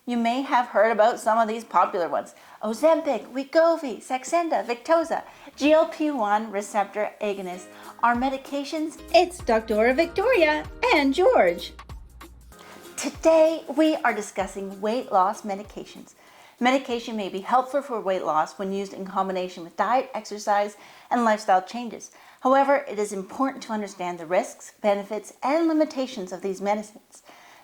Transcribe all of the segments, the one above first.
You may have heard about some of these popular ones: Ozempic, Wegovy, Saxenda, Victoza, GLP-1 receptor agonists are medications. It's Doctora Victoria and George. Today we are discussing weight loss medications. Medication may be helpful for weight loss when used in combination with diet, exercise, and lifestyle changes. However, it is important to understand the risks, benefits, and limitations of these medicines.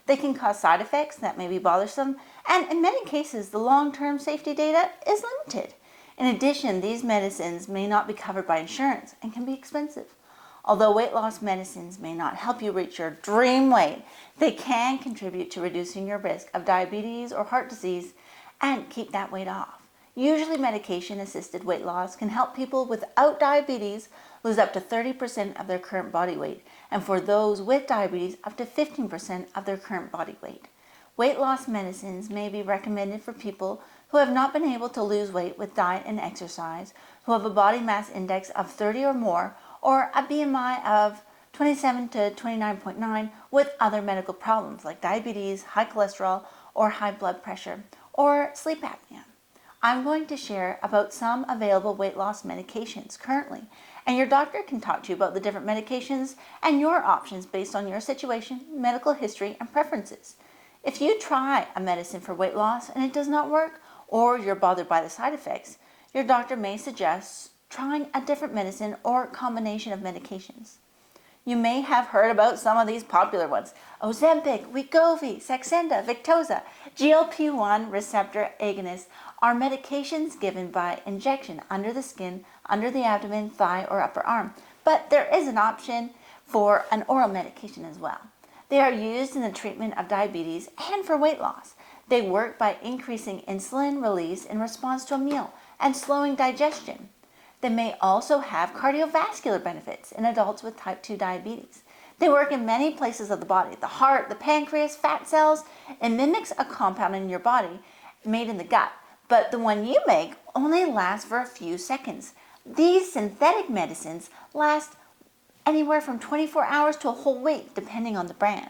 They can cause side effects that may be bothersome, and in many cases, the long-term safety data is limited. In addition, these medicines may not be covered by insurance and can be expensive. Although weight loss medicines may not help you reach your dream weight, they can contribute to reducing your risk of diabetes or heart disease and keep that weight off. Usually, medication-assisted weight loss can help people without diabetes lose up to 30% of their current body weight, and for those with diabetes, up to 15% of their current body weight. Weight loss medicines may be recommended for people who have not been able to lose weight with diet and exercise, who have a body mass index of 30 or more, or a BMI of 27 to 29.9 with other medical problems like diabetes, high cholesterol, or high blood pressure, or sleep apnea. I'm going to share about some available weight loss medications currently, and your doctor can talk to you about the different medications and your options based on your situation, medical history, and preferences. If you try a medicine for weight loss and it does not work, or you're bothered by the side effects, your doctor may suggest trying a different medicine or combination of medications. You may have heard about some of these popular ones: Ozempic, Wegovy, Saxenda, Victoza. GLP-1 receptor agonists are medications given by injection under the skin, under the abdomen, thigh, or upper arm. But there is an option for an oral medication as well. They are used in the treatment of diabetes and for weight loss. They work by increasing insulin release in response to a meal and slowing digestion. They may also have cardiovascular benefits in adults with type 2 diabetes. They work in many places of the body: the heart, the pancreas, fat cells. It mimics a compound in your body made in the gut, but the one you make only lasts for a few seconds. These synthetic medicines last anywhere from 24 hours to a whole week, depending on the brand.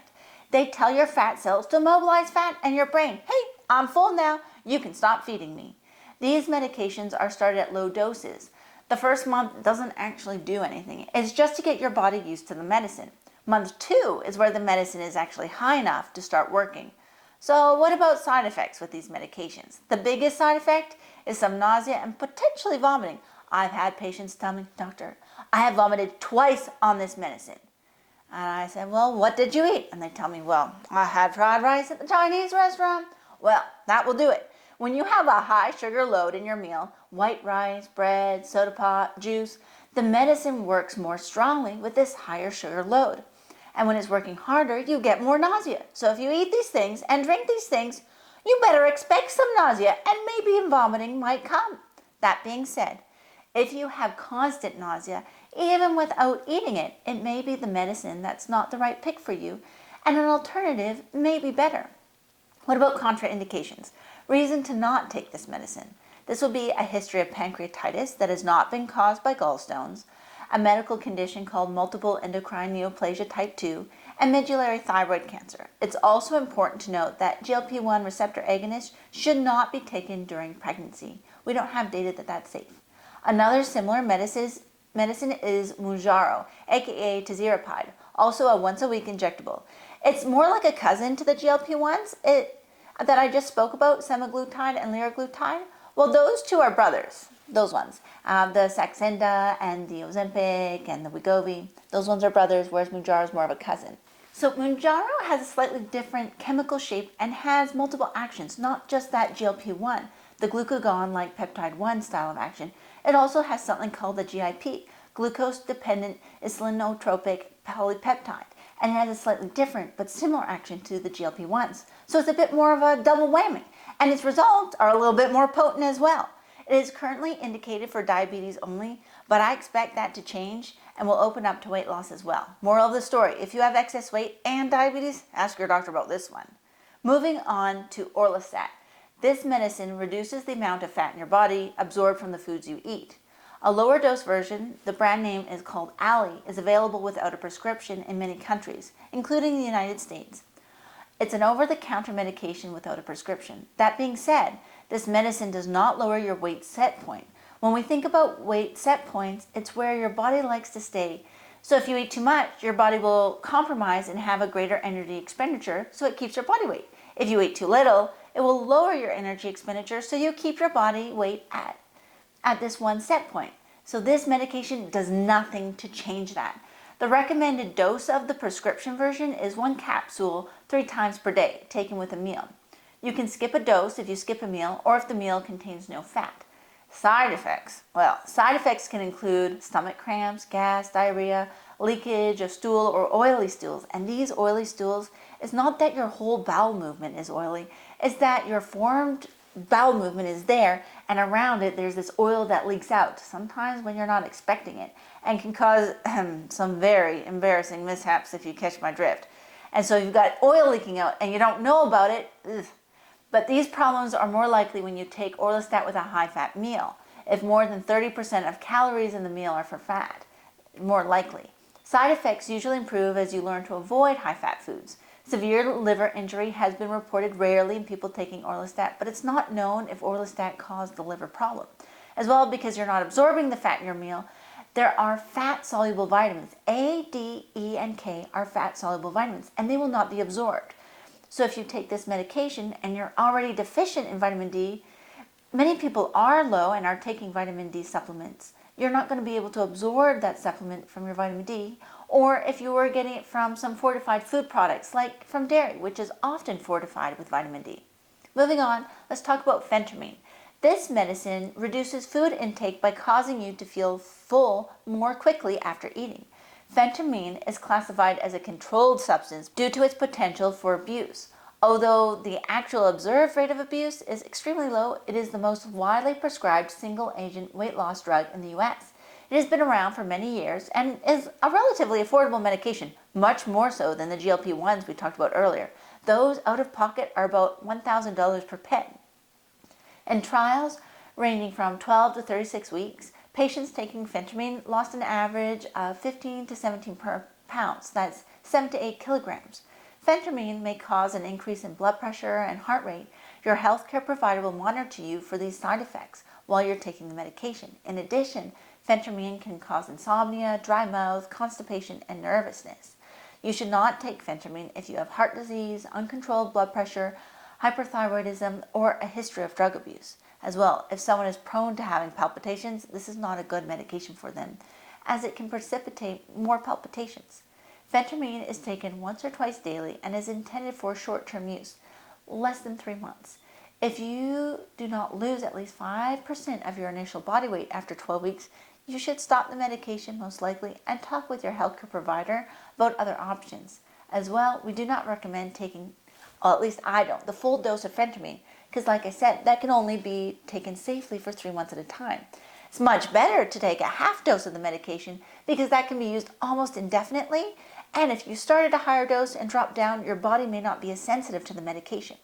They tell your fat cells to mobilize fat and your brain, "Hey, I'm full now, you can stop feeding me." These medications are started at low doses. The first month doesn't actually do anything. It's just to get your body used to the medicine. Month 2 is where the medicine is actually high enough to start working. So what about side effects with these medications? The biggest side effect is some nausea and potentially vomiting. I've had patients tell me, "Doctor, I have vomited twice on this medicine." And I said, "Well, what did you eat?" And they tell me, "Well, I had fried rice at the Chinese restaurant." Well, that will do it. When you have a high sugar load in your meal, white rice, bread, soda pop, juice, the medicine works more strongly with this higher sugar load. And when it's working harder, you get more nausea. So if you eat these things and drink these things, you better expect some nausea, and maybe vomiting might come. That being said, if you have constant nausea, even without eating it, it may be the medicine that's not the right pick for you, and an alternative may be better. What about contraindications? Reason to not take this medicine. This will be a history of pancreatitis that has not been caused by gallstones, a medical condition called multiple endocrine neoplasia type 2, and medullary thyroid cancer. It's also important to note that GLP-1 receptor agonists should not be taken during pregnancy. We don't have data that that's safe. Another similar medicine is Mounjaro, aka Tirzepatide, also a once-a-week injectable. It's more like a cousin to the GLP-1s that I just spoke about, semaglutide and liraglutide. Well, those two are brothers, those ones. The Saxenda and the Ozempic and the Wegovy, those ones are brothers, whereas Mounjaro is more of a cousin. So Mounjaro has a slightly different chemical shape and has multiple actions, not just that GLP-1, the glucagon-like peptide-1 style of action. It also has something called the GIP, glucose-dependent insulinotropic polypeptide, and it has a slightly different but similar action to the GLP-1s. So it's a bit more of a double whammy, and its results are a little bit more potent as well. It is currently indicated for diabetes only, but I expect that to change and will open up to weight loss as well. Moral of the story: if you have excess weight and diabetes, ask your doctor about this one. Moving on to Orlistat. This medicine reduces the amount of fat in your body absorbed from the foods you eat. A lower dose version, the brand name is called Ali, is available without a prescription in many countries, including the United States. It's an over-the-counter medication without a prescription. That being said, this medicine does not lower your weight set point. When we think about weight set points, it's where your body likes to stay. So if you eat too much, your body will compromise and have a greater energy expenditure, so it keeps your body weight. If you eat too little, it will lower your energy expenditure, so you keep your body weight at this one set point. So this medication does nothing to change that. The recommended dose of the prescription version is 1 capsule 3 times per day, taken with a meal. You can skip a dose if you skip a meal or if the meal contains no fat. Side effects. Well, side effects can include stomach cramps, gas, diarrhea, leakage of stool or oily stools. And these oily stools, it's not that your whole bowel movement is oily, it's that your formed bowel movement is there, and around it there's this oil that leaks out, sometimes when you're not expecting it, and can cause some very embarrassing mishaps if you catch my drift. And so you've got oil leaking out and you don't know about it. Ugh. But these problems are more likely when you take Orlistat with a high-fat meal. If more than 30% of calories in the meal are for fat, more likely. Side effects usually improve as you learn to avoid high-fat foods. Severe liver injury has been reported rarely in people taking Orlistat, but it's not known if Orlistat caused the liver problem. As well, because you're not absorbing the fat in your meal, there are fat-soluble vitamins. A, D, E, and K are fat-soluble vitamins, and they will not be absorbed. So if you take this medication and you're already deficient in vitamin D, many people are low and are taking vitamin D supplements. You're not going to be able to absorb that supplement from your vitamin D, or if you were getting it from some fortified food products like from dairy, which is often fortified with vitamin D. Moving on, let's talk about Phentermine. This medicine reduces food intake by causing you to feel full more quickly after eating. Phentermine is classified as a controlled substance due to its potential for abuse. Although the actual observed rate of abuse is extremely low, it is the most widely prescribed single-agent weight loss drug in the US. It has been around for many years and is a relatively affordable medication, much more so than the GLP-1s we talked about earlier. Those out of pocket are about $1,000 per pen. In trials ranging from 12 to 36 weeks, patients taking Phentermine lost an average of 15 to 17 pounds, that's 7 to 8 kilograms. Phentermine may cause an increase in blood pressure and heart rate. Your healthcare provider will monitor you for these side effects while you're taking the medication. In addition, Phentermine can cause insomnia, dry mouth, constipation, and nervousness. You should not take Phentermine if you have heart disease, uncontrolled blood pressure, hyperthyroidism, or a history of drug abuse. As well, if someone is prone to having palpitations, this is not a good medication for them, as it can precipitate more palpitations. Phentermine is taken once or twice daily and is intended for short-term use, less than 3 months. If you do not lose at least 5% of your initial body weight after 12 weeks, you should stop the medication most likely and talk with your healthcare provider about other options. As well, we do not recommend taking, or at least I don't, the full dose of Phentermine, because like I said, that can only be taken safely for 3 months at a time. It's much better to take a half dose of the medication because that can be used almost indefinitely, and if you start at a higher dose and drop down, your body may not be as sensitive to the medication.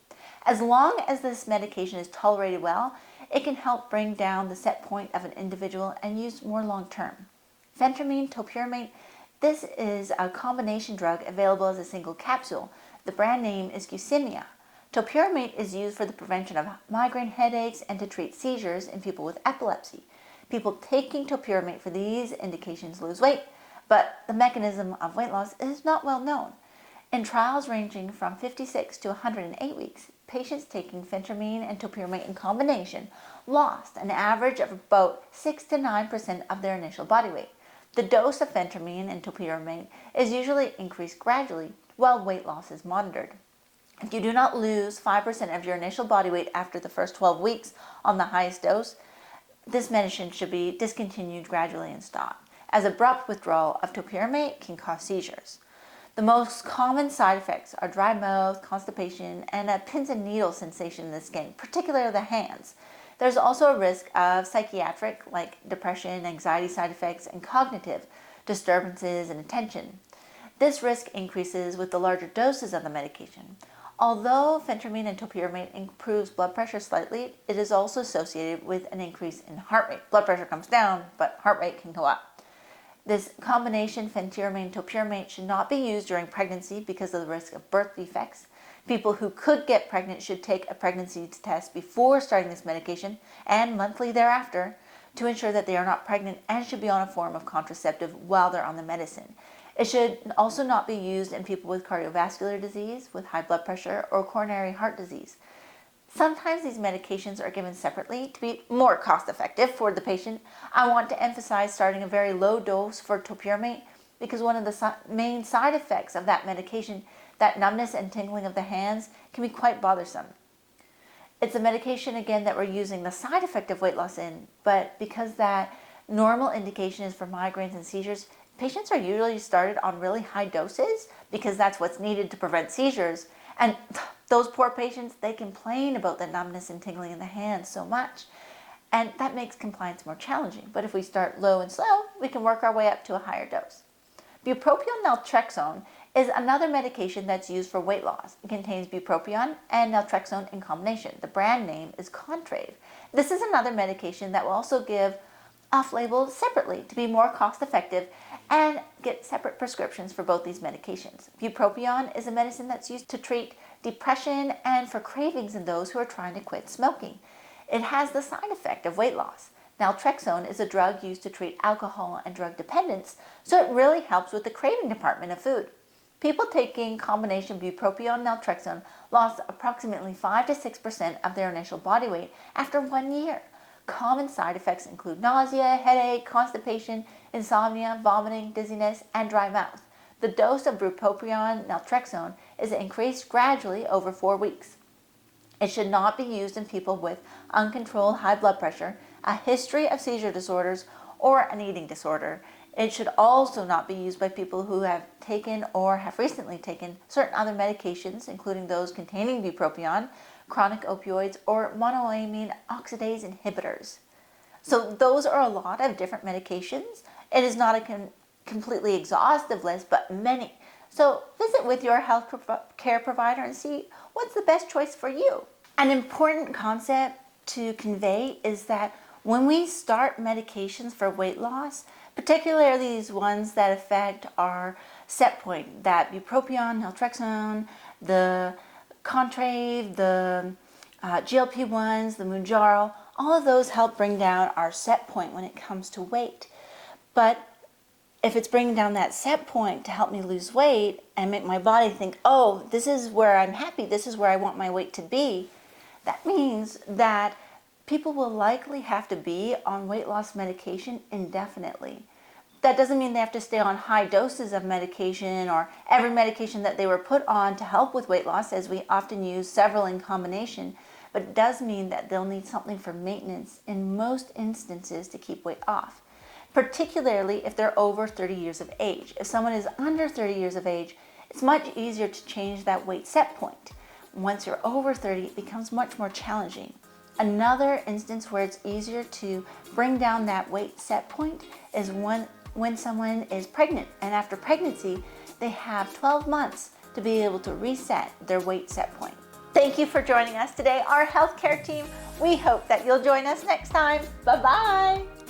As long as this medication is tolerated well, it can help bring down the set point of an individual and used more long-term. Phentermine Topiramate, this is a combination drug available as a single capsule. The brand name is Qsymia. Topiramate is used for the prevention of migraine headaches and to treat seizures in people with epilepsy. People taking Topiramate for these indications lose weight, but the mechanism of weight loss is not well known. In trials ranging from 56 to 108 weeks, patients taking Phentermine and Topiramate in combination lost an average of about 6 to 9% of their initial body weight. The dose of Phentermine and Topiramate is usually increased gradually while weight loss is monitored. If you do not lose 5% of your initial body weight after the first 12 weeks on the highest dose, this medicine should be discontinued gradually and stopped, as abrupt withdrawal of Topiramate can cause seizures. The most common side effects are dry mouth, constipation, and a pins and needles sensation in the skin, particularly the hands. There's also a risk of psychiatric, like depression, anxiety side effects, and cognitive disturbances and attention. This risk increases with the larger doses of the medication. Although Phentermine and Topiramate improves blood pressure slightly, it is also associated with an increase in heart rate. Blood pressure comes down, but heart rate can go up. This combination, Phentermine and Topiramate, should not be used during pregnancy because of the risk of birth defects. People who could get pregnant should take a pregnancy test before starting this medication and monthly thereafter to ensure that they are not pregnant, and should be on a form of contraceptive while they're on the medicine. It should also not be used in people with cardiovascular disease, with high blood pressure, or coronary heart disease. Sometimes these medications are given separately to be more cost effective for the patient. I want to emphasize starting a very low dose for Topiramate because one of the main side effects of that medication, that numbness and tingling of the hands, can be quite bothersome. It's a medication, again, that we're using the side effect of weight loss in, but because that normal indication is for migraines and seizures, patients are usually started on really high doses because that's what's needed to prevent seizures. And those poor patients, they complain about the numbness and tingling in the hands so much. And that makes compliance more challenging. But if we start low and slow, we can work our way up to a higher dose. Bupropion and Naltrexone is another medication that's used for weight loss. It contains bupropion and naltrexone in combination. The brand name is Contrave. This is another medication that will also give off-label separately to be more cost-effective and get separate prescriptions for both these medications. Bupropion is a medicine that's used to treat depression and for cravings in those who are trying to quit smoking. It has the side effect of weight loss. Naltrexone is a drug used to treat alcohol and drug dependence, so it really helps with the craving department of food. People taking combination bupropion and naltrexone lost approximately 5 to 6% of their initial body weight after 1 year. Common side effects include nausea, headache, constipation, insomnia, vomiting, dizziness, and dry mouth. The dose of bupropion and naltrexone is increased gradually over 4 weeks. It should not be used in people with uncontrolled high blood pressure, a history of seizure disorders, or an eating disorder. It should also not be used by people who have taken or have recently taken certain other medications, including those containing bupropion, chronic opioids, or monoamine oxidase inhibitors. So those are a lot of different medications. It is not a completely exhaustive list, but many. So visit with your health care provider and see what's the best choice for you. An important concept to convey is that when we start medications for weight loss, particularly these ones that affect our set point, that bupropion, naltrexone, the Contrave, the GLP-1s, the Mounjaro, all of those help bring down our set point when it comes to weight. But if it's bringing down that set point to help me lose weight and make my body think, oh, this is where I'm happy, this is where I want my weight to be, that means that people will likely have to be on weight loss medication indefinitely. That doesn't mean they have to stay on high doses of medication or every medication that they were put on to help with weight loss, as we often use several in combination, but it does mean that they'll need something for maintenance in most instances to keep weight off, particularly if they're over 30 years of age. If someone is under 30 years of age, it's much easier to change that weight set point. Once you're over 30, it becomes much more challenging. Another instance where it's easier to bring down that weight set point is when someone is pregnant, and after pregnancy, they have 12 months to be able to reset their weight set point. Thank you for joining us today, our healthcare team. We hope that you'll join us next time. Bye-bye.